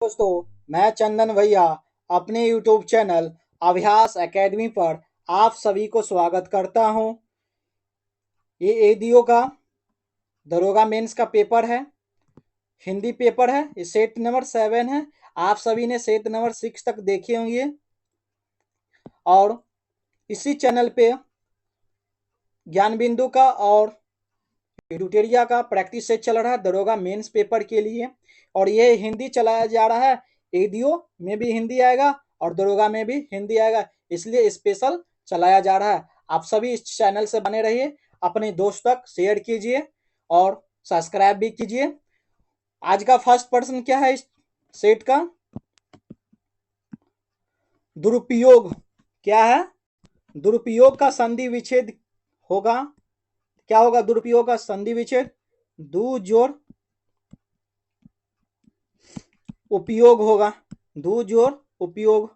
दोस्तों, मैं चंदन भैया अपने YouTube चैनल अभ्यास एकेडमी पर आप सभी को स्वागत करता हूं। ये एडीओ का दरोगा मेंस का पेपर है, हिंदी पेपर है। ये सेट नंबर 7 है। आप सभी ने सेट नंबर 6 तक देखे होंगे और इसी चैनल पे ज्ञान बिंदु का और ट्यूटोरियल का प्रैक्टिस सेट चल रहा है दरोगा मेंस पेपर के लिए, और ये हिंदी चलाया जा रहा है। एडीओ में भी हिंदी आएगा और दरोगा में भी हिंदी आएगा, इसलिए स्पेशल चलाया जा रहा है। आप सभी इस चैनल से बने रहिए, अपने दोस्त तक शेयर कीजिए और सब्सक्राइब भी कीजिए। आज का फर्स्ट प्रश्न क्या है इस सेट का? दुरुपयोग क्या है? दुरुपयोग का संधि विच्छेद होगा। क्या होगा दुरुपयोग का संधि विच्छेद? दू जोड़ उपयोग होगा। दू जोड़ उपयोग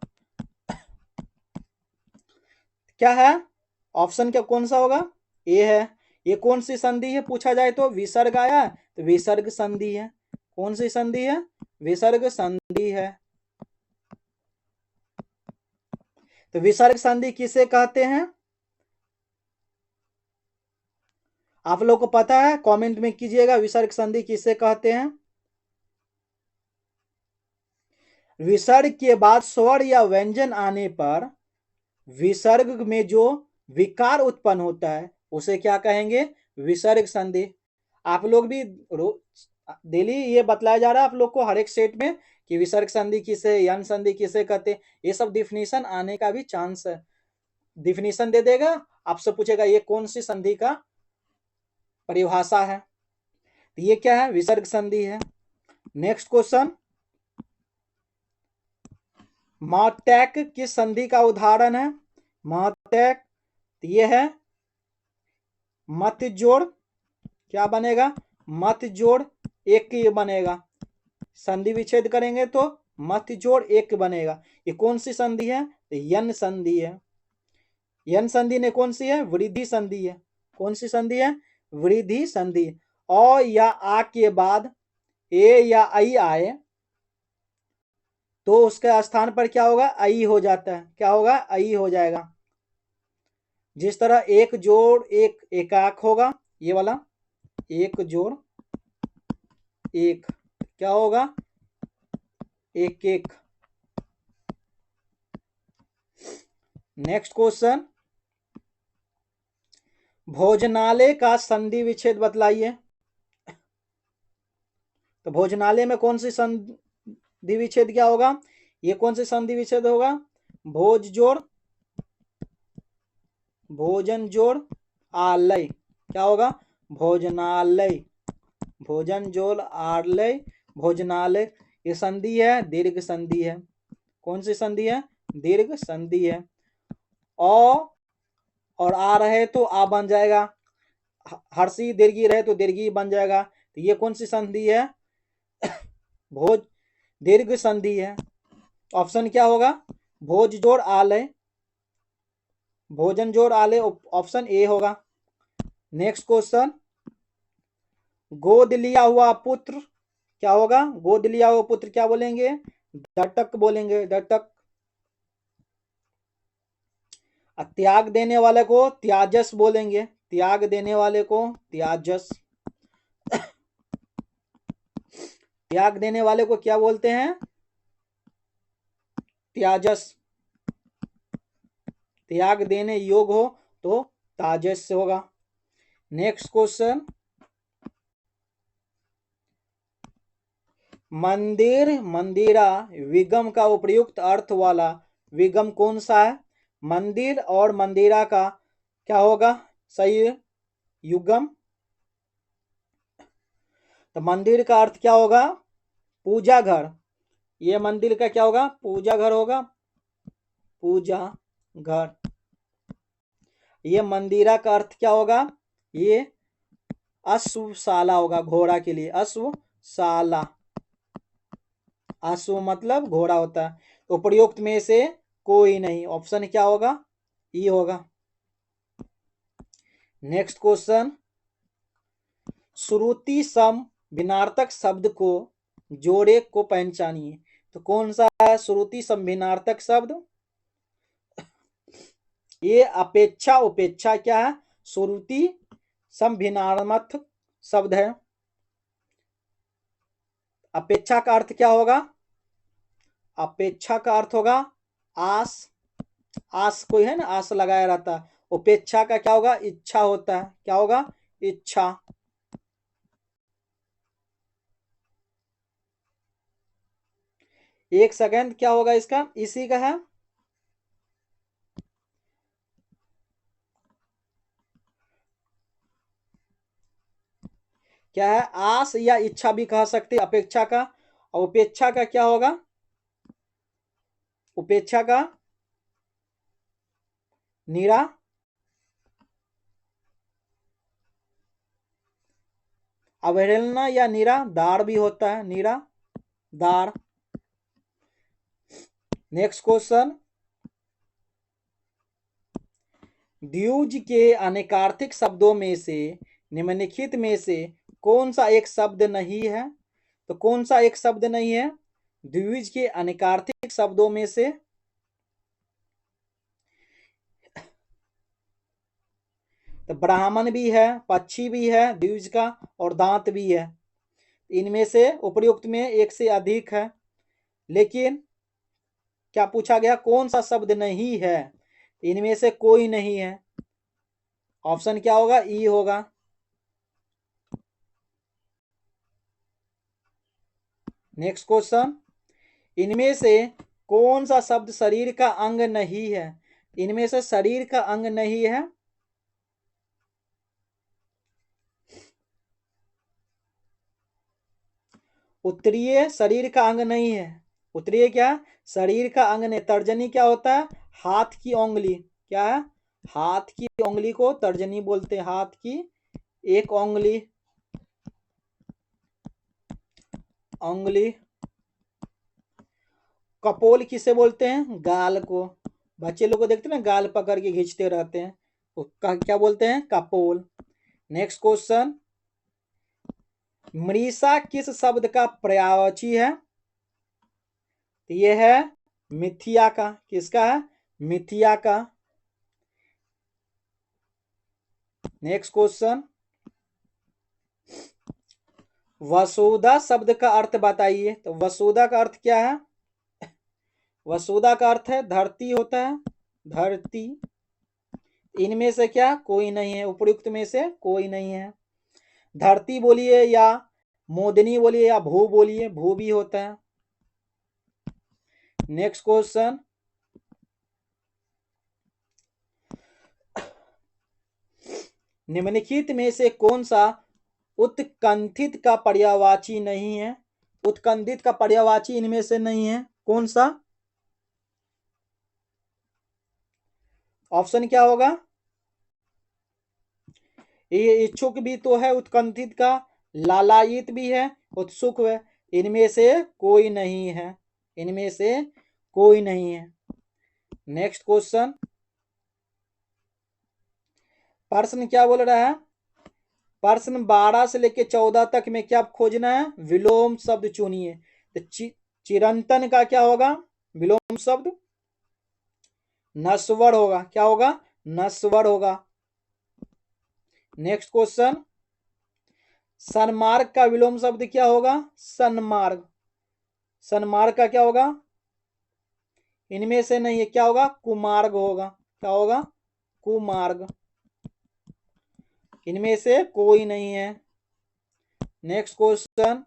क्या है? ऑप्शन क्या कौन सा होगा? ए है। ये कौन सी संधि है पूछा जाए तो विसर्ग आया है, तो विसर्ग संधि है। कौन सी संधि है? विसर्ग संधि है। तो विसर्ग संधि किसे कहते हैं? आप लोग को पता है? कमेंट में कीजिएगा विसर्ग संधि किसे कहते हैं। विसर्ग के बाद स्वर या व्यंजन आने पर विसर्ग में जो विकार उत्पन्न होता है उसे क्या कहेंगे? विसर्ग संधि। आप लोग भी डेली ये बतलाया जा रहा है आप लोग को हर एक सेट में कि विसर्ग संधि किसे, यन संधि किसे कहते हैं। ये सब डिफिनीशन आने का भी चांस है। डिफिनीशन दे देगा, आपसे पूछेगा ये कौन सी संधि का परिभाषा है। तो ये क्या है? विसर्ग संधि है। नेक्स्ट क्वेश्चन, महत्याक किस संधि का उदाहरण है? महत्याक ये है मत जोड़, क्या बनेगा? मत जोड़ एक बनेगा। संधि विच्छेद करेंगे तो मत जोड़ एक बनेगा। ये कौन सी संधि है? तो यन संधि है। यन संधि ने कौन सी है? वृद्धि संधि है। कौन सी संधि है? वृद्धि संधि। अ या आ के बाद ए या आई आए तो उसके स्थान पर क्या होगा? आई हो जाता है। क्या होगा? आई हो जाएगा। जिस तरह एक जोड़ एक एकाक होगा, ये वाला एक जोड़ एक क्या होगा? एक एक। नेक्स्ट क्वेश्चन, भोजनालय का संधि विच्छेद बतलाइए। तो भोजनालय में कौन सी संधि विच्छेद क्या होगा? ये कौन सी संधि विच्छेद होगा? भोज जोड़ भोजन जोड़ आलय। क्या होगा? भोजनालय। भोजन जोड़ आलय भोजनालय। ये संधि है, दीर्घ संधि है। कौन सी संधि है? दीर्घ संधि है। अ और आ रहे तो आ बन जाएगा, हर्षी दीर्घी रहे तो दीर्घी बन जाएगा। तो ये कौन सी संधि है? भोज दीर्घ संधि है। ऑप्शन क्या होगा? भोज जोड़ आलय, भोजन जोड़ आलय, ऑप्शन ए होगा। नेक्स्ट क्वेश्चन, गोद लिया हुआ पुत्र क्या होगा? गोद लिया हुआ पुत्र क्या बोलेंगे? दत्तक बोलेंगे, दत्तक। त्याग देने वाले को त्याजस बोलेंगे, त्याग देने वाले को त्याजस। त्याग देने वाले को क्या बोलते हैं? त्याजस। त्याग देने योग्य हो तो ताजस होगा। नेक्स्ट क्वेश्चन, मंदिर मंदिरा विगम का उपयुक्त अर्थ वाला विगम कौन सा है? मंदिर और मंदिरा का क्या होगा सही युगम? तो मंदिर का अर्थ क्या होगा? पूजा घर। ये मंदिर का क्या होगा? पूजा घर होगा, पूजा घर। ये मंदिरा का अर्थ क्या होगा? ये अश्वशाला होगा, घोड़ा के लिए अश्वशाला। अश्व मतलब घोड़ा होता है। तो प्रयुक्त में से कोई नहीं, ऑप्शन क्या होगा? ई होगा। नेक्स्ट क्वेश्चन, श्रुति सम भिन्नार्थक शब्द को जोड़े को पहचानिए। तो कौन सा है श्रुति संभिन्नार्थक शब्द? ये अपेक्षा उपेक्षा क्या है? श्रुति संभिन्नार्थक शब्द है। अपेक्षा का अर्थ क्या होगा? अपेक्षा का अर्थ होगा आस। आस कोई है ना, आस लगाया रहता है। उपेक्षा का क्या होगा? इच्छा होता है। क्या होगा? इच्छा। एक सेकंड, क्या होगा इसका? इसी का है। क्या है? आस या इच्छा भी कह सकते अपेक्षा का। और उपेक्षा का क्या होगा? उपेक्षा का नीरा। अवहेलना या नीरा दार भी होता है। नीरा दार। नेक्स्ट क्वेश्चन, द्विज के अनेकार्थिक शब्दों में से निम्नलिखित में से कौन सा एक शब्द नहीं है? तो कौन सा एक शब्द नहीं है द्विज के अनेकार्थिक शब्दों में से? तो ब्राह्मण भी है, पक्षी भी है द्विज का, और दांत भी है। इनमें से उपयुक्त में एक से अधिक है, लेकिन क्या पूछा गया? कौन सा शब्द नहीं है? इनमें से कोई नहीं है। ऑप्शन क्या होगा? ई होगा। नेक्स्ट क्वेश्चन, इनमें से कौन सा शब्द शरीर का अंग नहीं है? इनमें से शरीर का अंग नहीं है। उत्तरीय शरीर का अंग नहीं है। उत्तरीय क्या? शरीर का अंग नहीं। तर्जनी क्या होता है? हाथ की उंगली। क्या है? हाथ की उंगली को तर्जनी बोलते हैं। हाथ की एक उंगली, उंगली। कपोल किसे बोलते हैं? गाल को। बच्चे लोग को देखते हैं ना, गाल पकड़ के खींचते रहते हैं, तो क्या बोलते हैं? कपोल। नेक्स्ट क्वेश्चन, मृषा किस शब्द का पर्यायवाची है? तो ये है मिथिया का। किसका है? मिथिया का। नेक्स्ट क्वेश्चन, वसुधा शब्द का अर्थ बताइए। तो वसुधा का अर्थ क्या है? वसुधा का अर्थ है धरती होता है। धरती। इनमें से क्या? कोई नहीं है। उपयुक्त में से कोई नहीं है। धरती बोलिए या मोदिनी बोलिए या भू बोलिए, भू भी होता है। नेक्स्ट क्वेश्चन, निम्नलिखित में से कौन सा उत्कंठित का पर्यायवाची नहीं है? उत्कंठित का पर्यायवाची इनमें से नहीं है। कौन सा? ऑप्शन क्या होगा? ये इच्छुक भी तो है उत्कंठित का, लालायित भी है, उत्सुक है। इनमें से कोई नहीं है। इनमें से कोई नहीं है। नेक्स्ट क्वेश्चन, प्रश्न क्या बोल रहा है? प्रश्न 12 से लेके 14 तक में क्या खोजना है? विलोम शब्द चुनिए। तो चिरंतन का क्या होगा? विलोम शब्द नस्वर होगा। क्या होगा? नस्वर होगा। नेक्स्ट क्वेश्चन, सन्मार्ग का विलोम शब्द क्या होगा? सन्मार्ग। सन्मार्ग का क्या होगा? इनमें से नहीं है। क्या होगा? कुमार्ग होगा। क्या होगा? कुमार्ग। इनमें से कोई नहीं है। नेक्स्ट क्वेश्चन,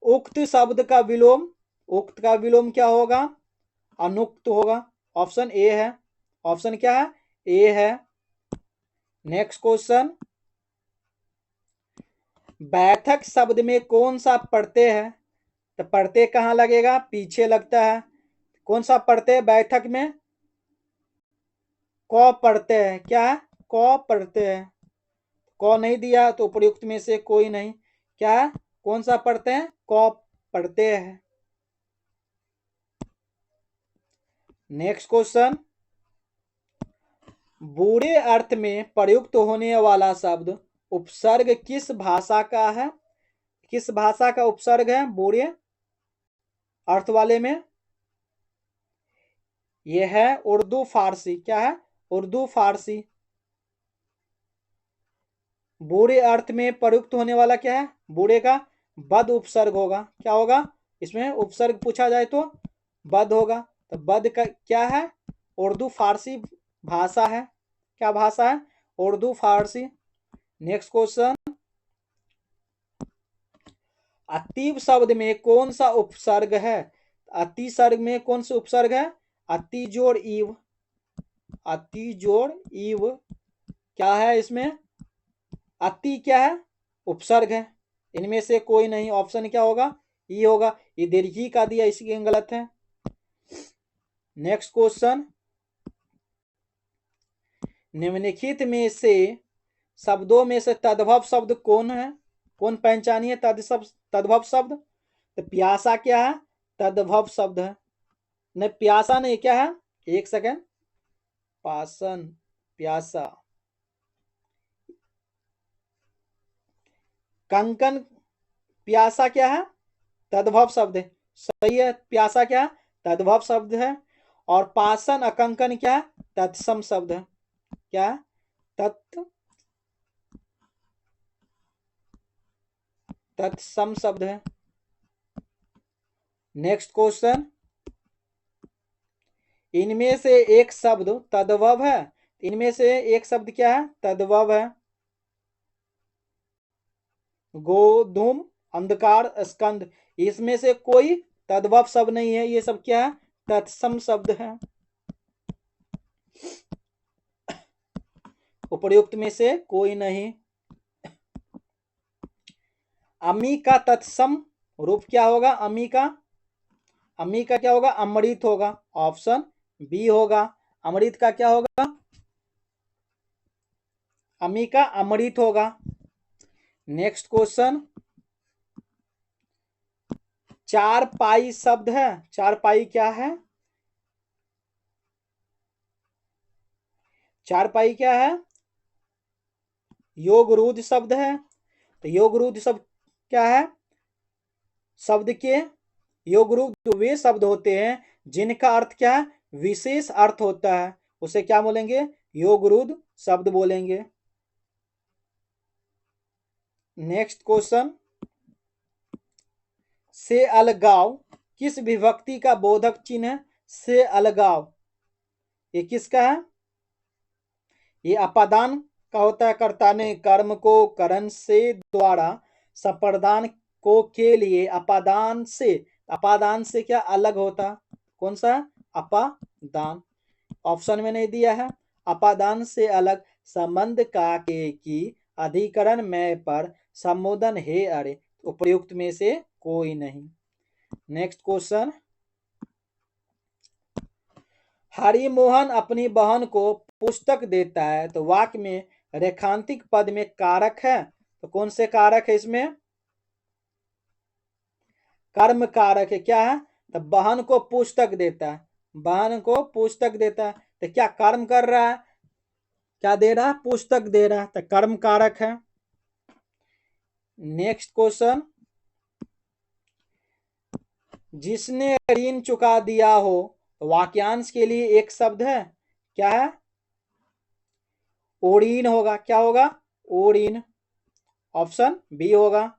उक्त शब्द का विलोम, उक्त का विलोम क्या होगा? अनुक्त होगा। ऑप्शन ए है। ऑप्शन क्या है? ए है। नेक्स्ट क्वेश्चन, बैठक शब्द में कौन सा प्रत्यय है? तो प्रत्यय कहाँ लगेगा? पीछे लगता है। कौन सा प्रत्यय बैठक में? क प्रत्यय है। क्या है? क प्रत्यय है। क नहीं दिया तो प्रयुक्त में से कोई नहीं। क्या है? कौन सा प्रत्यय है? क प्रत्यय है। नेक्स्ट क्वेश्चन, बुरे अर्थ में प्रयुक्त होने वाला शब्द उपसर्ग किस भाषा का है? किस भाषा का उपसर्ग है बूढ़े अर्थ वाले में? यह है उर्दू फारसी। क्या है? उर्दू फारसी। बूढ़े अर्थ में प्रयुक्त होने वाला क्या है? बूढ़े का बद उपसर्ग होगा। क्या होगा इसमें? उपसर्ग पूछा जाए तो बद होगा। तो बद का क्या है? उर्दू फारसी भाषा है। क्या भाषा है? उर्दू फारसी। नेक्स्ट क्वेश्चन, अतीब शब्द में कौन सा उपसर्ग है? अति सर्ग में कौन सा उपसर्ग है? अति जोड़ ईव। अति जोड़ ईव क्या है इसमें? अति क्या है? उपसर्ग है। इनमें से कोई नहीं। ऑप्शन क्या होगा? ई होगा। ये दीर्घी का दिया इसलिए गलत है। नेक्स्ट क्वेश्चन, निम्नलिखित में से शब्दों में से तद्भव शब्द कौन है? कौन पहचानिए तद्भव शब्द? तो प्यासा क्या है? तद्भव शब्द है। नहीं, प्यासा नहीं, क्या है? एक सेकेंड, पासन, प्यासा, कंकन, प्यासा क्या है? तद्भव शब्द है। सही है। प्यासा क्या है? तद्भव शब्द है। और पासन अकंकन क्या है? तत्सम शब्द है। क्या है? तत्सम शब्द है। नेक्स्ट क्वेश्चन, इनमें से एक शब्द तद्भव है। इनमें से एक शब्द क्या है? तद्भव है। गोधूम, अंधकार, स्कंद, इसमें से कोई तद्भव शब्द नहीं है। ये सब क्या है? तत्सम शब्द है। उपर्युक्त में से कोई नहीं। अमी का तत्सम रूप क्या होगा? अमी का क्या होगा? अमृत होगा। ऑप्शन बी होगा। अमृत का क्या होगा? अमी का अमृत होगा। नेक्स्ट क्वेश्चन, चार पाई शब्द है। चार पाई क्या है? चार पाई क्या है? योगरूध शब्द है। तो योगरूध शब्द क्या है? शब्द के योगरूध वे शब्द होते हैं जिनका अर्थ क्या है? विशेष अर्थ होता है। उसे क्या बोलेंगे? योगरूध शब्द बोलेंगे। नेक्स्ट क्वेश्चन, से अलगाव किस विभक्ति का बोधक चिन्ह है? से अलगाव ये किसका है? ये अपादान का होता है। कर्ता ने कर्म को करण से द्वारा संप्रदान को के लिए अपादान से क्या अलग होता? कौन सा? अपादान। ऑप्शन में नहीं दिया है। अपादान से अलग संबंध का के की अधिकरण में पर संबोधन है अरे। उपयुक्त में से कोई नहीं। नेक्स्ट क्वेश्चन, हरिमोहन अपनी बहन को पुस्तक देता है। तो वाक्य में रेखांतिक पद में कारक है। तो कौन से कारक है इसमें? कर्म कारक है। क्या है? तो बहन को पुस्तक देता है। बहन को पुस्तक देता है तो क्या कर्म कर रहा है? क्या दे रहा है? पुस्तक दे रहा है। तो कर्म कारक है। नेक्स्ट क्वेश्चन, जिसने ऋण चुका दिया हो तो वाक्यांश के लिए एक शब्द है। क्या है? ओरीन होगा। क्या होगा? ओरीन। ऑप्शन बी होगा।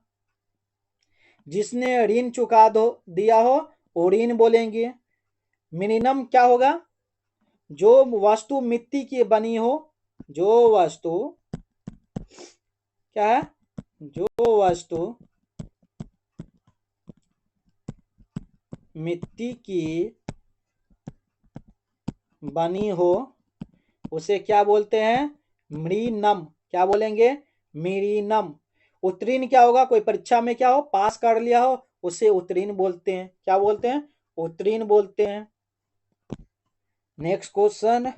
जिसने ऋण चुका दो दिया हो ओरीन बोलेंगे। मिनिमम क्या होगा? जो वस्तु मिट्टी की बनी हो। जो वस्तु क्या है? जो वस्तु मिट्टी की बनी हो उसे क्या बोलते हैं? मृणम। क्या बोलेंगे? मृणम। उत्तीर्ण क्या होगा? कोई परीक्षा में क्या हो? पास कर लिया हो उसे उत्तीर्ण बोलते हैं। क्या बोलते हैं? उत्तीर्ण बोलते हैं। नेक्स्ट क्वेश्चन,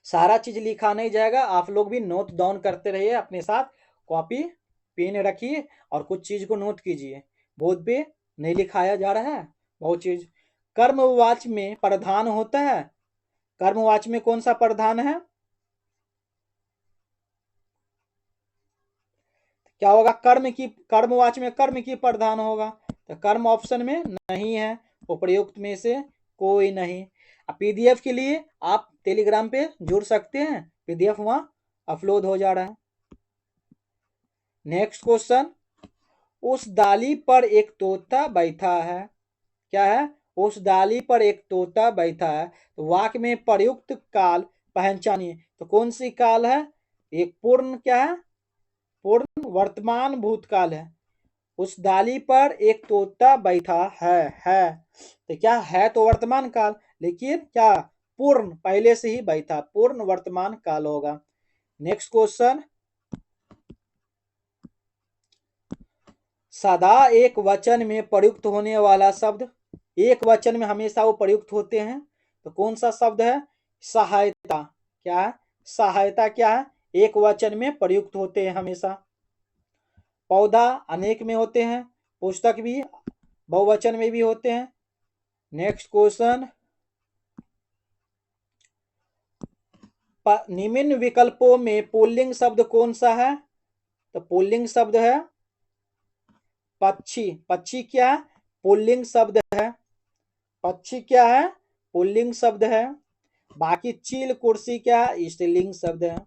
सारा चीज लिखा नहीं जाएगा। आप लोग भी नोट डाउन करते रहिए। अपने साथ कॉपी पेन रखिए और कुछ चीज को नोट कीजिए। बोर्ड पे नहीं लिखाया जा रहा है बहुत चीज। कर्मवाच में प्रधान होता है। कर्मवाच में कौन सा प्रधान है? क्या होगा, कर्मवाची में कर्म की प्रधान होगा, तो कर्म ऑप्शन में नहीं है, उपयुक्त में से कोई नहीं। पीडीएफ के लिए आप टेलीग्राम पे जुड़ सकते हैं, पीडीएफ वहां अपलोड हो जा रहा है। नेक्स्ट क्वेश्चन, उस डाली पर एक तोता बैठा है, क्या है, उस डाली पर एक तोता बैठा है, तो वाक्य में प्रयुक्त काल पहचानिए, तो कौन सी काल है, एक पूर्ण क्या है, पूर्ण वर्तमान भूतकाल है। उस डाली पर एक तोता बैठा है, तो क्या है, तो वर्तमान काल, लेकिन क्या पूर्ण पहले से ही बैठा, पूर्ण वर्तमान काल होगा। नेक्स्ट क्वेश्चन, सदा एक वचन में प्रयुक्त होने वाला शब्द, एक वचन में हमेशा वो प्रयुक्त होते हैं, तो कौन सा शब्द है, सहायता, क्या है, सहायता क्या है, एक वचन में प्रयुक्त होते हैं हमेशा। पौधा अनेक में होते हैं, पुस्तक भी बहुवचन में भी होते हैं। नेक्स्ट क्वेश्चन, निम्न विकल्पों में पुल्लिंग शब्द कौन सा है, तो पुल्लिंग शब्द है पक्षी, पक्षी क्या है, पुल्लिंग शब्द है, पक्षी क्या है, पुल्लिंग शब्द है। बाकी चील कुर्सी क्या है, स्त्रीलिंग शब्द है।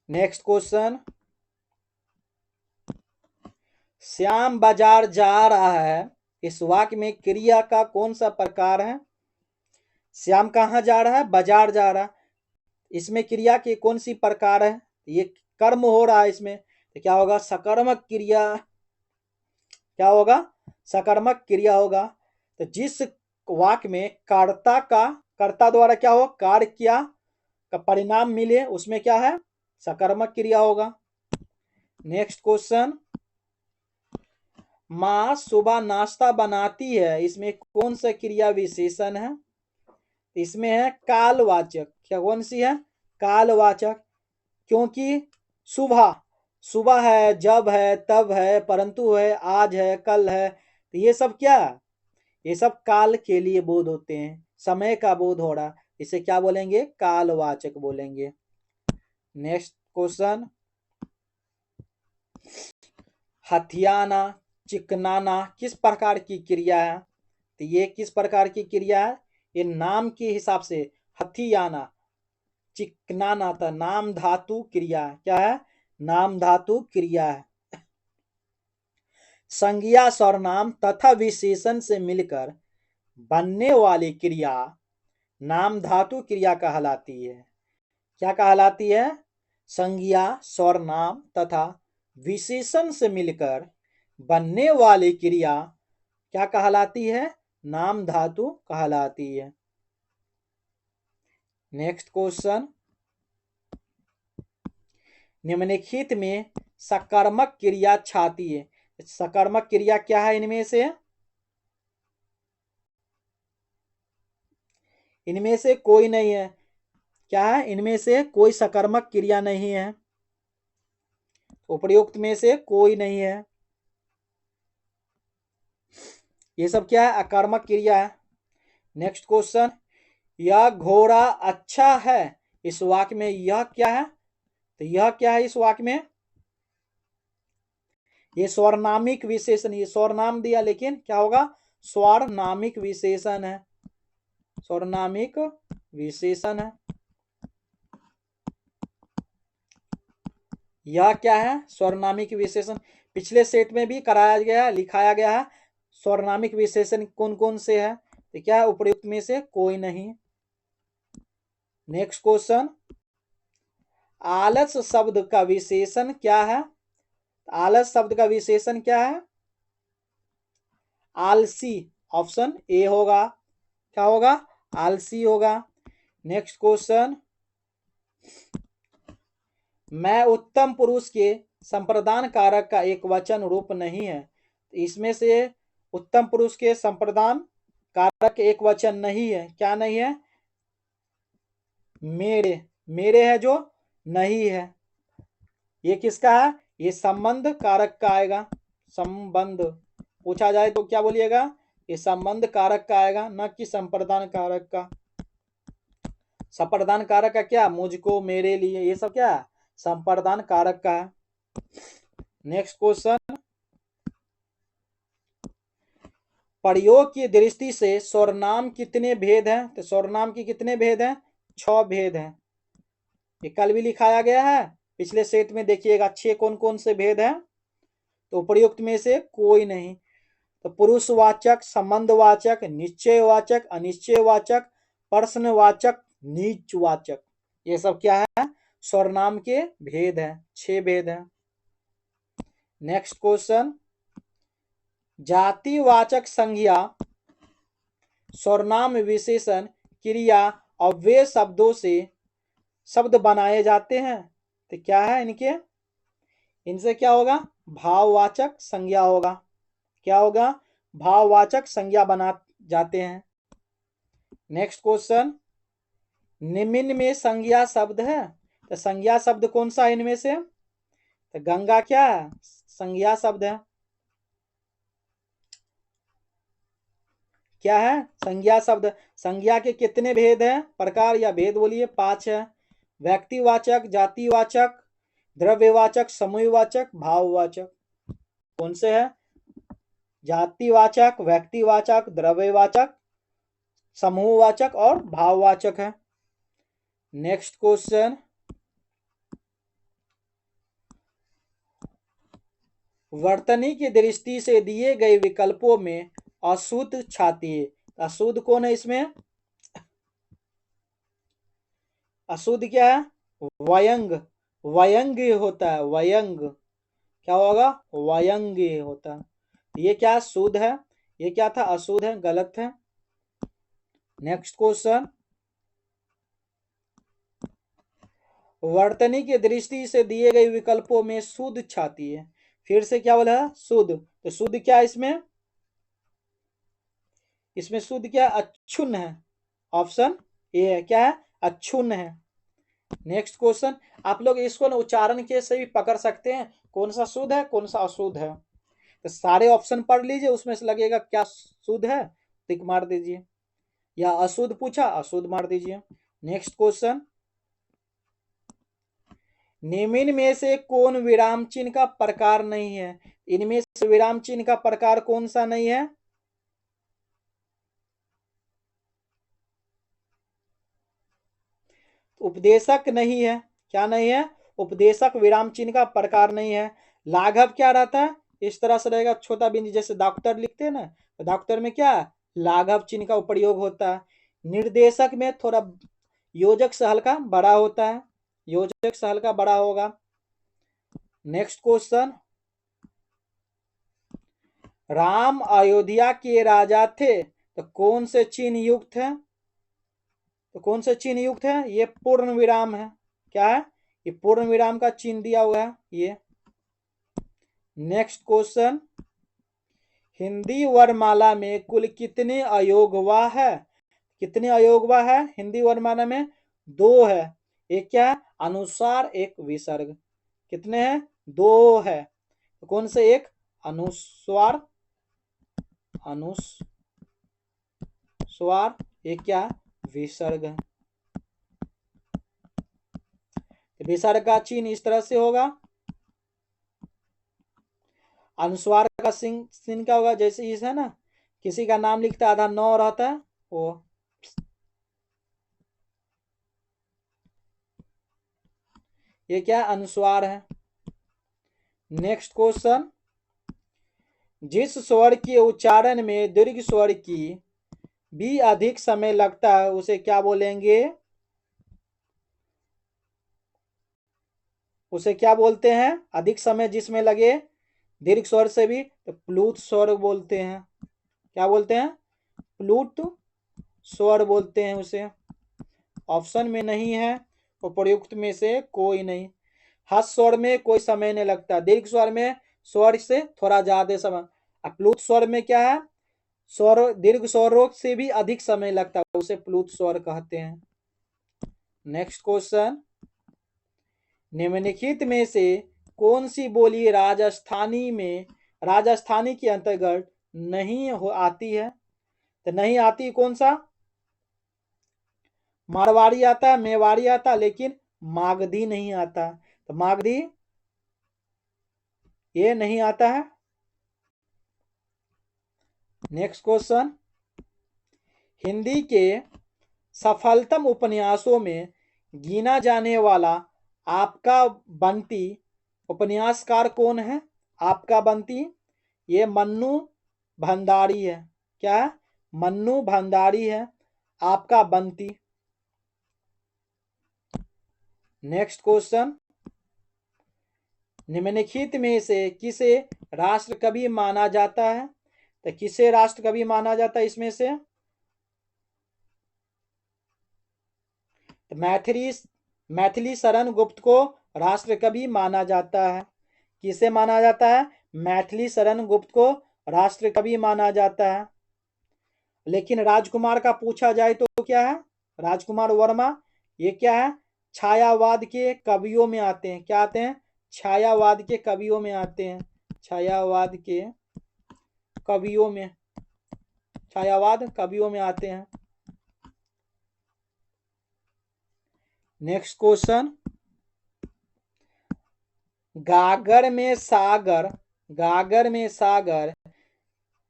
नेक्स्ट क्वेश्चन, श्याम बाजार जा रहा है, इस वाक्य में क्रिया का कौन सा प्रकार है, श्याम कहाँ जा रहा है, बाजार जा रहा है, इसमें क्रिया की कौन सी प्रकार है, ये कर्म हो रहा है इसमें, तो क्या होगा, सकर्मक क्रिया, क्या होगा, सकर्मक क्रिया होगा। तो जिस वाक्य में कर्ता द्वारा क्या हो, कार्य किया का परिणाम मिले, उसमें क्या है, सकर्मक क्रिया होगा। नेक्स्ट क्वेश्चन, माँ सुबह नाश्ता बनाती है, इसमें कौन सा क्रिया विशेषण है, इसमें है कालवाचक, क्या कौन सी है, कालवाचक, क्योंकि सुबह, सुबह है, जब है, तब है, परंतु है, आज है, कल है, तो ये सब क्या है, ये सब काल के लिए बोध होते हैं, समय का बोध हो रहा, इसे क्या बोलेंगे, कालवाचक बोलेंगे। नेक्स्ट क्वेश्चन, हथियाना, चिकनाना किस प्रकार की क्रिया है, तो ये किस प्रकार की क्रिया है, ये नाम के हिसाब से, हथियाना, चिकनाना था नाम धातु क्रिया, क्या है, नाम धातु क्रिया है। संज्ञा सर्वनाम तथा विशेषण से मिलकर बनने वाली क्रिया नाम धातु क्रिया कहलाती है, क्या कहलाती है, संज्ञा सर्वनाम तथा विशेषण से मिलकर बनने वाली क्रिया क्या कहलाती है, नाम धातु कहलाती है। नेक्स्ट क्वेश्चन, निम्नलिखित में सकर्मक क्रिया छाती है, सकर्मक क्रिया क्या है, इनमें से कोई नहीं है, क्या है, इनमें से कोई सकर्मक क्रिया नहीं है, उपयुक्त में से कोई नहीं है, ये सब क्या है, अकर्मक क्रिया है। नेक्स्ट क्वेश्चन, यह घोड़ा अच्छा है, इस वाक्य में यह क्या है, तो यह क्या है, इस वाक्य में ये स्वर्नामिक विशेषण, ये स्वर्नाम दिया लेकिन क्या होगा, स्वर्नामिक विशेषण है, स्वर्नामिक विशेषण है। यह क्या है, स्वर्नामिक विशेषण, पिछले सेट में भी कराया गया है, लिखाया गया है, स्वर्नामिक विशेषण कौन कौन से है, तो क्या है, उपयुक्त में से कोई नहीं। नेक्स्ट क्वेश्चन, आलस शब्द का विशेषण क्या है, आलस शब्द का विशेषण क्या है, आलसी, ऑप्शन ए होगा, क्या होगा, आलसी होगा। नेक्स्ट क्वेश्चन, मैं उत्तम पुरुष के संप्रदान कारक का एक वचन रूप नहीं है, इसमें से उत्तम पुरुष के संप्रदान कारक एक वचन नहीं है, क्या नहीं है, मेरे, मेरे है जो नहीं है, ये किसका है, ये संबंध कारक का आएगा, संबंध पूछा जाए तो क्या बोलिएगा, ये संबंध कारक का आएगा, न कि संप्रदान कारक का। संप्रदान कारक का क्या, मुझको, मेरे लिए, ये सब क्या है, संप्रदान कारक का है। नेक्स्ट क्वेश्चन, प्रयोग की दृष्टि से सर्वनाम कितने भेद हैं? तो सर्वनाम की कितने भेद हैं? 6 भेद हैं। ये कल भी लिखाया गया है, पिछले सेट में देखिएगा 6 कौन कौन से भेद हैं। तो उपयुक्त में से कोई नहीं। तो पुरुषवाचक, संबंधवाचक, निश्चयवाचक, अनिश्चयवाचक, प्रश्नवाचक, नीचवाचक, ये सब क्या है, सर्वनाम के भेद हैं, 6 भेद हैं। नेक्स्ट क्वेश्चन, जातिवाचक संज्ञा, सर्वनाम, विशेषण, क्रिया, अव्यय शब्दों से शब्द बनाए जाते हैं। तो क्या है इनके, इनसे क्या होगा, भाववाचक संज्ञा होगा। क्या होगा, भाववाचक संज्ञा बना जाते हैं। नेक्स्ट क्वेश्चन, निम्न में संज्ञा शब्द है। तो संज्ञा शब्द कौन सा है इनमें से? तो गंगा क्या है, संज्ञा शब्द है। क्या है, संज्ञा शब्द। संज्ञा के कितने भेद हैं, प्रकार या भेद बोलिए? 5 है। व्यक्तिवाचक, जातिवाचक, द्रव्यवाचक, समूहवाचक, भाववाचक। कौन से है? जातिवाचक, व्यक्तिवाचक, द्रव्यवाचक, समूहवाचक और भाववाचक है। नेक्स्ट क्वेश्चन, वर्तनी की दृष्टि से दिए गए विकल्पों में अशुद्ध छाती, अशुद्ध कौन है इसमें? अशुद्ध क्या है, वयंग, वयंग होता है, वयंग। क्या होगा, वयंग होता है। ये क्या शुद्ध है, ये क्या था, अशुद्ध है, गलत है। नेक्स्ट क्वेश्चन, वर्तनी की दृष्टि से दिए गए विकल्पों में शुद्ध छाती है। फिर से क्या बोला, शुद्ध। तो शुद्ध क्या है इसमें, इसमें शुद्ध क्या, अच्छुन्न है। ऑप्शन ए है, क्या है, अच्छुन्न है। नेक्स्ट क्वेश्चन, आप लोग इसको ना उच्चारण के से भी पकड़ सकते हैं, कौन सा शुद्ध है, कौन सा अशुद्ध है। तो सारे ऑप्शन पढ़ लीजिए, उसमें से लगेगा क्या शुद्ध है, टिक मार दीजिए, या अशुद्ध पूछा, अशुद्ध मार दीजिए। नेक्स्ट क्वेश्चन, निम्न में से कौन विराम चिन्ह का प्रकार नहीं है? इनमें से विराम चिन्ह का प्रकार कौन सा नहीं है? उपदेशक नहीं है। क्या नहीं है, उपदेशक विराम चिन्ह का प्रकार नहीं है। लाघव क्या रहता है, इस तरह से रहेगा, छोटा बिंदु, जैसे डॉक्टर लिखते हैं ना, तो डॉक्टर में क्या, लाघव चिन्ह का प्रयोग होता है। निर्देशक में थोड़ा योजक से हल्का बड़ा होता है, योजक से हल्का बड़ा होगा। नेक्स्ट क्वेश्चन, राम अयोध्या के राजा थे, तो कौन से चिन्ह युक्त है? तो कौन से चिन्ह युक्त है, ये पूर्ण विराम है। क्या है, ये पूर्ण विराम का चिन्ह दिया हुआ है ये। नेक्स्ट क्वेश्चन, हिंदी वर्णमाला में कुल कितने अयोगवा है? कितने अयोगवा है हिंदी वर्णमाला में? 2 है। एक क्या है, अनुस्वार, एक विसर्ग। कितने हैं, 2 है। तो कौन से, एक अनुस्वार, अनुस्वार, एक क्या है, विसर्ग है। विसर्ग का चिन्ह इस तरह से होगा, अनुस्वार का चिन्ह क्या होगा, जैसे इस है ना, किसी का नाम लिखता आधा नौ रहता है वो, ये क्या अनुस्वार है। नेक्स्ट क्वेश्चन, जिस स्वर के उच्चारण में दीर्घ स्वर की भी अधिक समय लगता है उसे क्या बोलेंगे? उसे क्या बोलते हैं, अधिक समय जिसमें लगे दीर्घ स्वर से भी, तो प्लूत स्वर बोलते हैं। क्या बोलते हैं, प्लूत स्वर बोलते हैं उसे। ऑप्शन में नहीं है, उपयुक्त में से कोई नहीं। हस स्वर में कोई समय नहीं लगता, दीर्घ स्वर में स्वर से थोड़ा ज्यादा समय। प्लूत स्वर में क्या है, स्वर दीर्घ स्वरों से भी अधिक समय लगता है, उसे प्लूत स्वर कहते हैं। नेक्स्ट क्वेश्चन, निम्नलिखित में से कौन सी बोली राजस्थानी के अंतर्गत नहीं आती है? तो नहीं आती कौन सा, मारवाड़ी आता है, मेवाड़ी आता है, लेकिन मागधी नहीं आता। तो मागधी ये नहीं आता है। नेक्स्ट क्वेश्चन, हिंदी के सफलतम उपन्यासों में गिना जाने वाला आपका बंटी उपन्यासकार कौन है? आपका बंटी, ये मन्नू भंडारी है। क्या है? मन्नू भंडारी है आपका बंटी। नेक्स्ट क्वेश्चन, निम्नलिखित में से किसे राष्ट्र कवि माना जाता है? तो किसे राष्ट्र कवि माना जाता है इसमें से? तो मैथिली शरण गुप्त को राष्ट्र कवि माना जाता है। किसे माना जाता है? मैथिली शरण गुप्त को राष्ट्र कवि माना जाता है। लेकिन राजकुमार का पूछा जाए तो क्या है? राजकुमार वर्मा, ये क्या है? छायावाद के कवियों में आते हैं। क्या आते हैं? छायावाद के कवियों में आते हैं। छायावाद के कवियों में, छायावाद कवियों में आते हैं। नेक्स्ट क्वेश्चन, गागर में सागर, गागर में सागर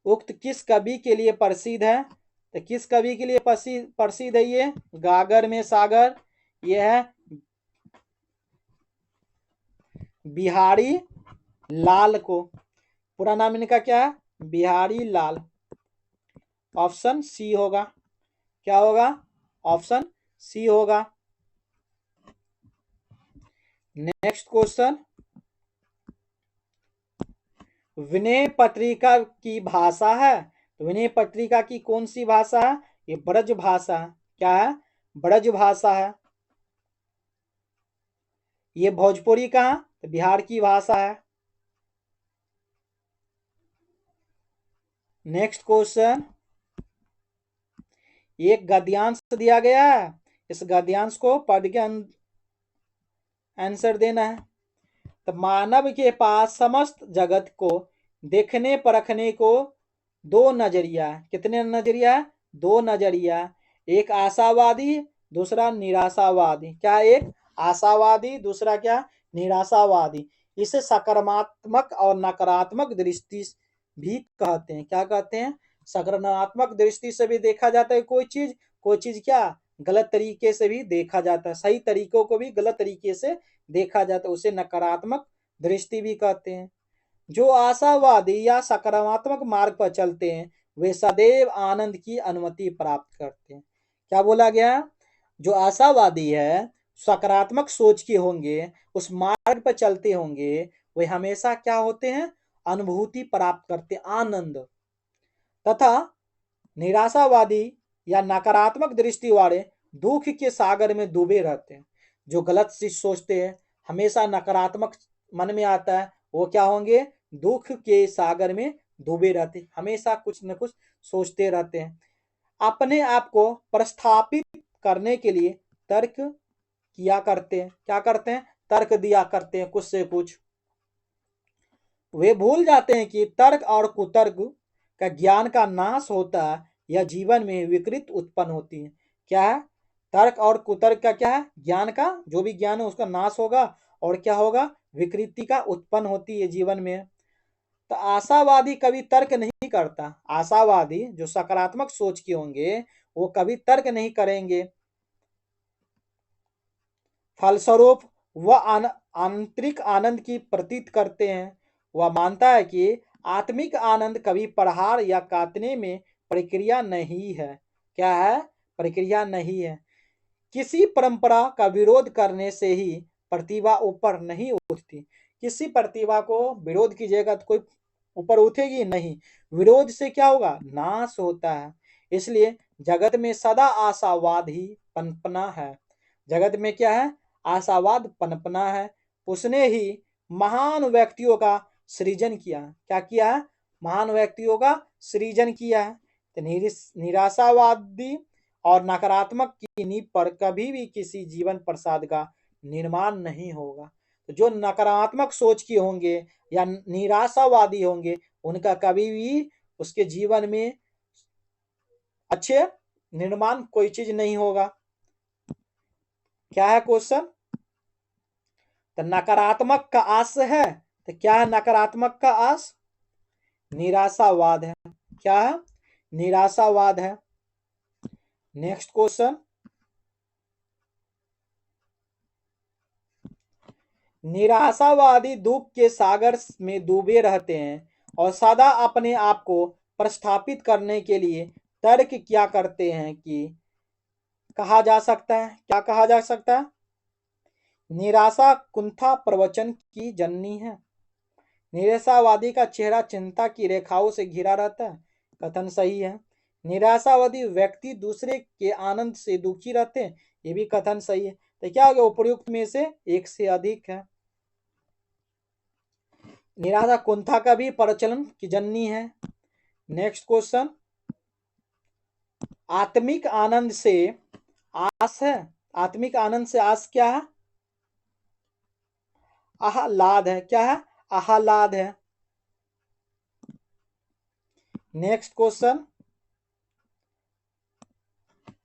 उक्त किस कवि के लिए प्रसिद्ध है? तो किस कवि के लिए प्रसिद्ध है ये गागर में सागर? ये है बिहारी लाल को। पूरा नाम इनका क्या है? बिहारी लाल। ऑप्शन सी होगा। क्या होगा? ऑप्शन सी होगा। नेक्स्ट क्वेश्चन, विनय पत्रिका की भाषा है, तो विनय पत्रिका की कौन सी भाषा है? ये ब्रज भाषा है। क्या है? ब्रज भाषा है। ये भोजपुरी कहाँ? तो बिहार की भाषा है। नेक्स्ट क्वेश्चन, एक गद्यांश दिया गया है, इस गद्यांश को पढ़ के आंसर देना है। तो मानव के पास समस्त जगत को देखने परखने को दो नजरिया। कितने नजरिया? दो नजरिया। एक आशावादी, दूसरा निराशावादी। क्या? एक आशावादी, दूसरा क्या? निराशावादी। इसे सकारात्मक और नकारात्मक दृष्टि भी कहते हैं। क्या कहते हैं? सकारात्मक दृष्टि से भी देखा जाता है कोई चीज क्या गलत तरीके से भी देखा जाता है, सही तरीकों को भी गलत तरीके से देखा जाता है, उसे नकारात्मक दृष्टि भी कहते हैं। जो आशावादी या सकारात्मक मार्ग पर चलते हैं वे सदैव आनंद की अनुमति प्राप्त करते हैं। क्या बोला गया? जो आशावादी है, सकारात्मक सोच के होंगे, उस मार्ग पर चलते होंगे, वे हमेशा क्या होते हैं? अनुभूति प्राप्त करते, आनंद। तथा निराशावादी या नकारात्मक दृष्टि वाले दुख के सागर में डूबे रहते हैं। जो गलत चीज सोचते हैं, हमेशा नकारात्मक मन में आता है, वो क्या होंगे? दुख के सागर में डूबे रहते, हमेशा कुछ न कुछ सोचते रहते हैं। अपने आप को प्रस्थापित करने के लिए तर्क किया करते हैं। क्या करते हैं? तर्क दिया करते हैं कुछ से कुछ। वे भूल जाते हैं कि तर्क और कुतर्क का ज्ञान का नाश होता है या जीवन में विकृत उत्पन्न होती है। क्या है? तर्क और कुतर्क का क्या है? ज्ञान का, जो भी ज्ञान है उसका नाश होगा और क्या होगा? विकृति का उत्पन्न होती है जीवन में। तो आशावादी कभी तर्क नहीं करता। आशावादी जो सकारात्मक सोच के होंगे वो कभी तर्क नहीं करेंगे। फलस्वरूप वह आंतरिक आनंद की प्रतीत करते हैं। वह मानता है कि आत्मिक आनंद कभी प्रहार या काटने में प्रक्रिया नहीं है। क्या है? प्रक्रिया नहीं है। किसी परंपरा का विरोध करने से ही प्रतिभा ऊपर नहीं उठती। किसी प्रतिभा को विरोध कीजिएगा तो कोई ऊपर उठेगी नहीं, विरोध से क्या होगा? नाश होता है। इसलिए जगत में सदा आशावाद ही पनपना है। जगत में क्या है? आशावाद पनपना है। उसने ही महान व्यक्तियों का सृजन किया। क्या किया है? महान व्यक्तियों का सृजन किया है। तो निराशावादी और नकारात्मक की नींव पर कभी भी किसी जीवन प्रसाद का निर्माण नहीं होगा। तो जो नकारात्मक सोच के होंगे या निराशावादी होंगे उनका कभी भी उसके जीवन में अच्छे निर्माण कोई चीज नहीं होगा। क्या है क्वेश्चन? तो नकारात्मक का आस है, तो क्या है नकारात्मक का आस? निराशावाद है। क्या है? निराशावाद है। नेक्स्ट क्वेश्चन, निराशावादी दुख के सागर में डूबे रहते हैं और सदा अपने आप को प्रस्थापित करने के लिए तर्क क्या करते हैं कि कहा जा सकता है? क्या कहा जा सकता है? निराशा कुंठा प्रवचन की जननी है। निराशावादी का चेहरा चिंता की रेखाओं से घिरा रहता है। कथन सही है। निराशावादी व्यक्ति दूसरे के आनंद से दुखी रहते हैं। ये भी कथन सही है। तो क्या हो गया? उपयुक्त में से एक से अधिक है। निराशा कुंठा का भी प्रचलन की जननी है। नेक्स्ट क्वेश्चन, आत्मिक आनंद से आस है। आत्मिक आनंद से आस क्या है? आह्लाद है। क्या है? आह्लाद है। नेक्स्ट क्वेश्चन,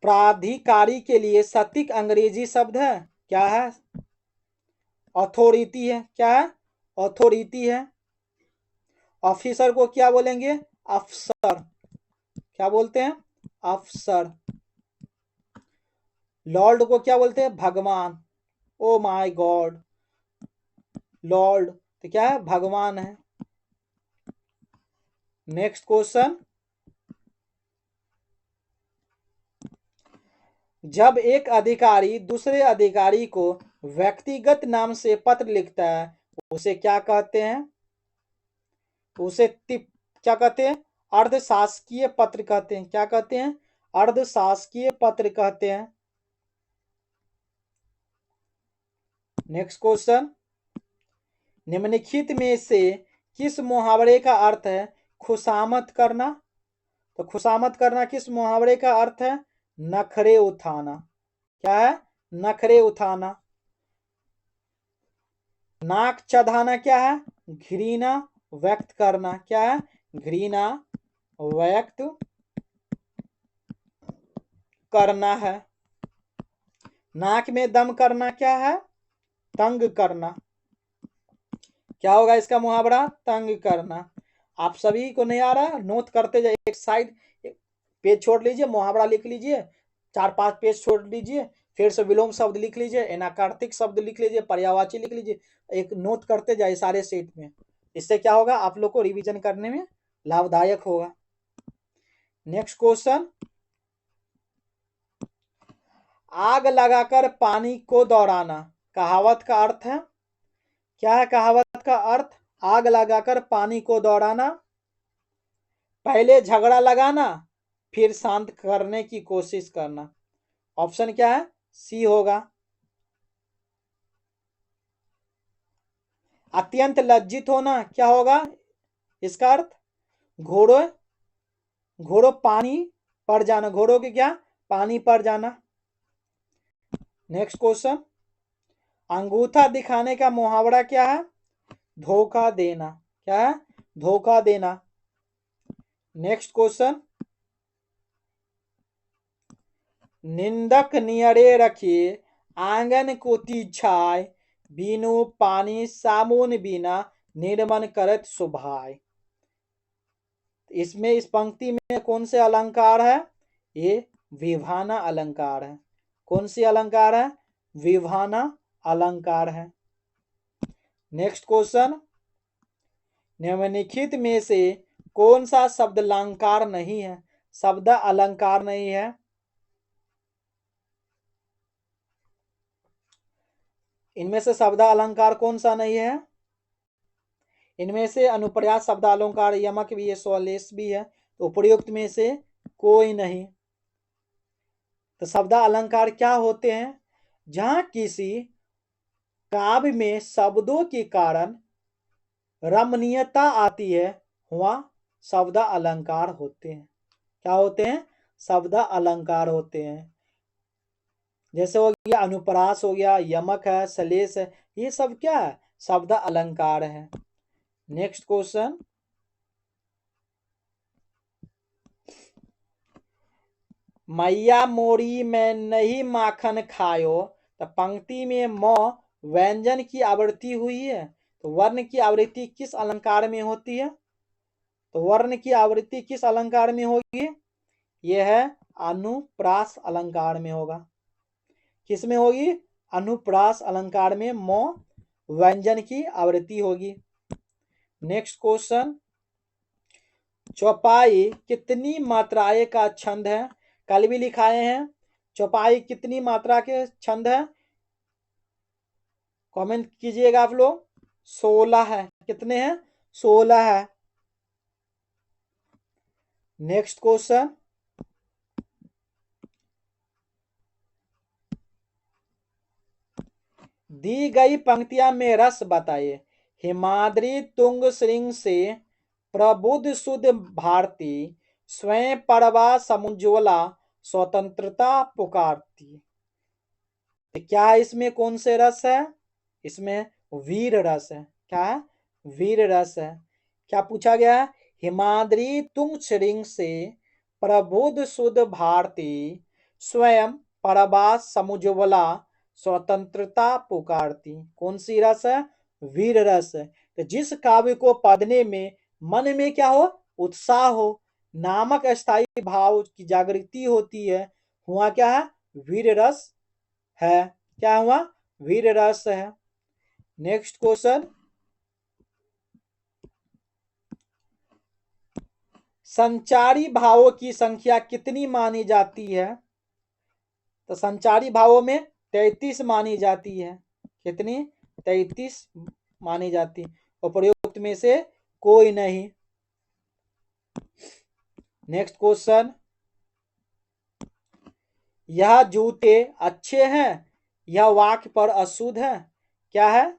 प्राधिकारी के लिए सटीक अंग्रेजी शब्द है। क्या है? अथॉरिटी है। क्या है? अथॉरिटी है। ऑफिसर को क्या बोलेंगे? अफसर। क्या बोलते हैं? अफसर। लॉर्ड को क्या बोलते हैं? भगवान। ओ माय गॉड, लॉर्ड तो क्या है? भगवान है। नेक्स्ट क्वेश्चन, जब एक अधिकारी दूसरे अधिकारी को व्यक्तिगत नाम से पत्र लिखता है उसे क्या कहते हैं? उसे टिप क्या कहते हैं? अर्धशासकीय पत्र कहते हैं। क्या कहते हैं? अर्धशासकीय पत्र कहते हैं। नेक्स्ट क्वेश्चन, निम्नलिखित में से किस मुहावरे का अर्थ है खुशामद करना? तो खुशामद करना किस मुहावरे का अर्थ है? नखरे उठाना। क्या है? नखरे उठाना। नाक चढ़ाना क्या है? घृणा व्यक्त करना। क्या है? घृणा व्यक्त करना है। नाक में दम करना क्या है? तंग करना। क्या होगा इसका मुहावरा? तंग करना। आप सभी को नहीं आ रहा, नोट करते जाइए। एक साइड पेज छोड़ लीजिए, मुहावरा लिख लीजिए, 4-5 पेज छोड़ लीजिए, फिर से विलोम शब्द लिख लीजिए, एनाकार्तिक शब्द लिख लीजिए, पर्यायवाची लिख लीजिए। एक नोट करते जाइए सारे सेट में। इससे क्या होगा? आप लोग को रिवीजन करने में लाभदायक होगा। नेक्स्ट क्वेश्चन, आग लगाकर पानी को दौड़ाना कहावत का अर्थ है। क्या है कहावत का अर्थ? आग लगाकर पानी को दौड़ाना, पहले झगड़ा लगाना फिर शांत करने की कोशिश करना। ऑप्शन क्या है? सी होगा। अत्यंत लज्जित होना क्या होगा इसका अर्थ? घोड़ों घोड़ों पानी पर जाना। घोड़ों के क्या? पानी पर जाना। नेक्स्ट क्वेश्चन, अंगूठा दिखाने का मुहावरा क्या है? धोखा देना। क्या है? धोखा देना। नेक्स्ट क्वेश्चन, निंदक नियरे रखिए आंगन को तीछाय बीनु पानी साबुन बिना निर्मल करत सुभाय। इसमें इस पंक्ति में कौन से अलंकार है? ये विभाना अलंकार है। कौन सी अलंकार है? विभाना अलंकार है। नेक्स्ट क्वेश्चन, निम्नलिखित में से कौन सा शब्द अलंकार नहीं है? शब्द अलंकार नहीं है। इनमें से शब्द अलंकार कौन सा नहीं है? इनमें से अनुप्रयास शब्द अलंकार यमक भी है, स्वलेश भी है, तो उपयुक्त में से कोई नहीं। तो शब्द अलंकार क्या होते हैं? जहां किसी काव्य में शब्दों के कारण रमणीयता आती है वहां शब्द अलंकार होते हैं। क्या होते हैं? शब्द अलंकार होते हैं। जैसे हो गया अनुप्रास, हो गया यमक है, सलेश है, ये सब क्या है? शब्द अलंकार है। नेक्स्ट क्वेश्चन, मैया मोरी में नहीं माखन खायो तो पंक्ति में म व्यंजन की आवृत्ति हुई है, तो वर्ण की आवृत्ति किस अलंकार में होती है? तो वर्ण की आवृत्ति किस अलंकार में होगी? यह है अनुप्रास अलंकार में होगा। किस में होगी? अनुप्रास अलंकार में म व्यंजन की आवृत्ति होगी। नेक्स्ट क्वेश्चन, चौपाई कितनी मात्राएं का छंद है? कल भी लिखाए हैं। चौपाई कितनी मात्रा के छंद है? कमेंट कीजिएगा आप लोग। 16 है। कितने हैं? 16 है। नेक्स्ट क्वेश्चन, दी गई पंक्तियां में रस बताइए। हिमाद्री तुंग श्रृंग से प्रबुद्ध शुद्ध भारती, स्वयं परवा समुज्ज्वला स्वतंत्रता पुकारती। क्या है इसमें? कौन से रस है? इसमें वीर रस है। क्या है? वीर रस है। क्या पूछा गया है? हिमाद्री तुंग श्रृंग से प्रबुद्ध शुद्ध भारती, स्वयं परवा समुज्ज्वला स्वतंत्रता पुकारती। कौन सी रस है? वीर रस है। तो जिस काव्य को पढ़ने में मन में क्या हो? उत्साह हो, नामक स्थायी भाव की जागृति होती है, हुआ क्या है? वीर रस है। क्या हुआ? वीर रस है। नेक्स्ट क्वेश्चन, संचारी भावों की संख्या कितनी मानी जाती है? तो संचारी भावों में 33 मानी जाती है। कितनी? 33 मानी जाती। उपर्युक्त में से कोई नहीं। नेक्स्ट क्वेश्चन, यह जूते अच्छे हैं, यह वाक्य पर अशुद्ध है। क्या है?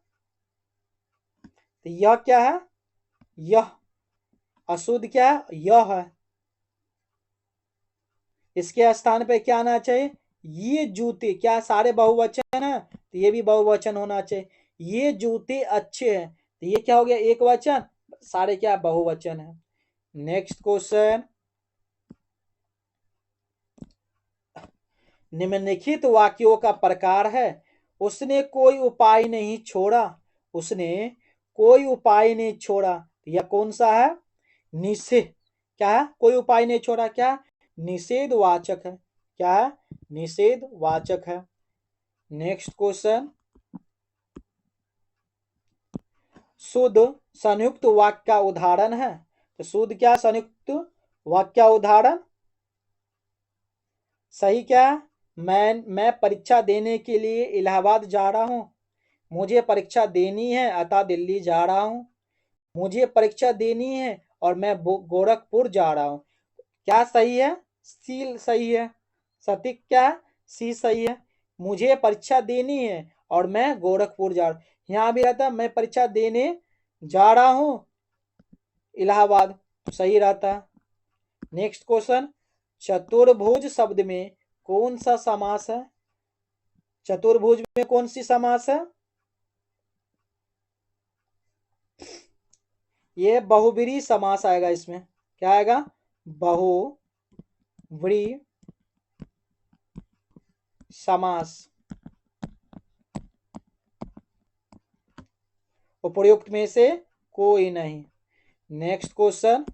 तो यह क्या है? यह अशुद्ध क्या है? यह है। इसके स्थान पे क्या आना चाहिए? ये जूते। क्या सारे बहुवचन है? तो ये भी बहुवचन होना चाहिए। ये जूते अच्छे हैं, तो ये क्या हो गया? एक वचन। सारे क्या? बहुवचन है। नेक्स्ट क्वेश्चन, निम्नलिखित वाक्यों का प्रकार है। उसने कोई उपाय नहीं छोड़ा। उसने कोई उपाय नहीं छोड़ा। यह कौन सा है? निषेध। क्या है? कोई उपाय नहीं छोड़ा। क्या? निषेध वाचक है। क्या है? निषेध वाचक है। नेक्स्ट क्वेश्चन, शुद्ध संयुक्त वाक्य का उदाहरण है। तो शुद्ध क्या? संयुक्त वाक्य का उदाहरण। सही क्या? मैं परीक्षा देने के लिए इलाहाबाद जा रहा हूं। मुझे परीक्षा देनी है अतः दिल्ली जा रहा हूं। मुझे परीक्षा देनी है और मैं गोरखपुर जा रहा हूं। क्या सही है? सी सही है। सटीक क्या है? सी सही है। मुझे परीक्षा देनी है और मैं गोरखपुर जा रहा हूं। यहां भी रहता मैं परीक्षा देने जा रहा हूं इलाहाबाद, तो सही रहता। नेक्स्ट क्वेश्चन, चतुर्भुज शब्द में कौन सा समास है? चतुर्भुज में कौन सी समास है? ये बहुब्रीहि समास आएगा इसमें। क्या आएगा? बहुब्रीहि समास। उपर्युक्त में से कोई नहीं। नेक्स्ट क्वेश्चन,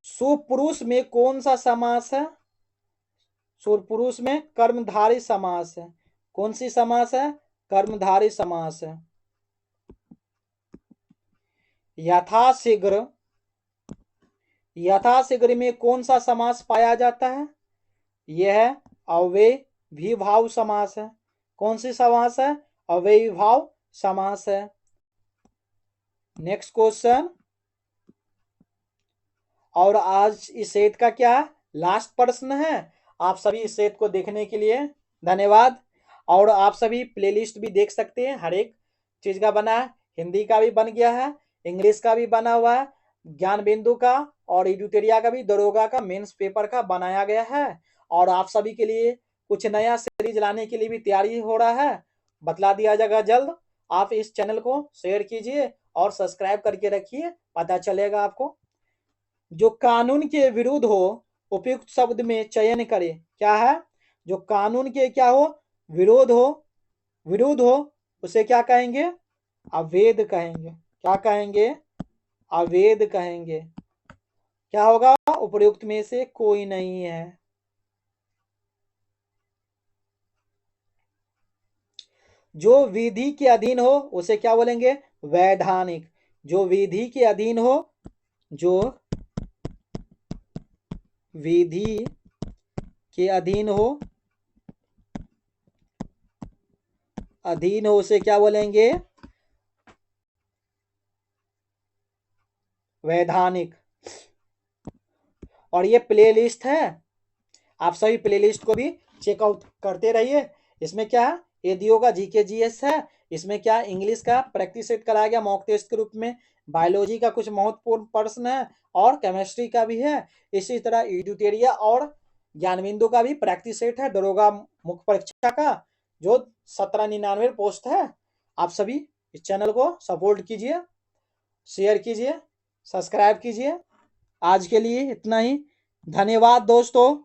सुपुरुष में कौन सा समास है? सुपुरुष में कर्मधारय समास है। कौन सी समास है? कर्मधारय समास है। यथाशीघ्र, यथाशीघ्र में कौन सा समास पाया जाता है? यह अव्ययीभाव समास है। कौन सी समास है? अव्ययीभाव समास है। नेक्स्ट क्वेश्चन, और आज इस सेट का क्या लास्ट प्रश्न है। आप सभी इस सेट को देखने के लिए धन्यवाद। और आप सभी प्लेलिस्ट भी देख सकते हैं, हर एक चीज का बना है। हिंदी का भी बन गया है, इंग्लिश का भी बना हुआ है, ज्ञान बिंदु का और एडुटेरिया का भी, दरोगा का मेंस पेपर का बनाया गया है। और आप सभी के लिए कुछ नया सीरीज लाने के लिए भी तैयारी हो रहा है, बतला दिया जाएगा जल्द। आप इस चैनल को शेयर कीजिए और सब्सक्राइब करके रखिए, पता चलेगा आपको। जो कानून के विरुद्ध हो उपयुक्त शब्द में चयन करें। क्या है? जो कानून के क्या हो, विरुद्ध हो उसे क्या कहेंगे, अवैध कहेंगे। क्या कहेंगे, अवैध कहेंगे। क्या होगा, उपयुक्त में से कोई नहीं है। जो विधि के अधीन हो उसे क्या बोलेंगे, वैधानिक। जो विधि के अधीन हो, जो विधि के अधीन हो, उसे क्या बोलेंगे, वैधानिक। और ये प्लेलिस्ट है, आप सभी प्लेलिस्ट को भी चेकआउट करते रहिए। इसमें क्या है, ये दियो का जीके जीएस है, इसमें क्या इंग्लिश का प्रैक्टिस सेट कराया गया मॉक टेस्ट के रूप में, बायोलॉजी का कुछ महत्वपूर्ण प्रश्न है और केमिस्ट्री का भी है। इसी तरह एडुटेरिया और ज्ञानबिंदु का भी प्रैक्टिस सेट है दरोगा मुख्य परीक्षा का, जो 1799 पोस्ट है। आप सभी इस चैनल को सपोर्ट कीजिए, शेयर कीजिए, सब्सक्राइब कीजिए। आज के लिए इतना ही, धन्यवाद दोस्तों।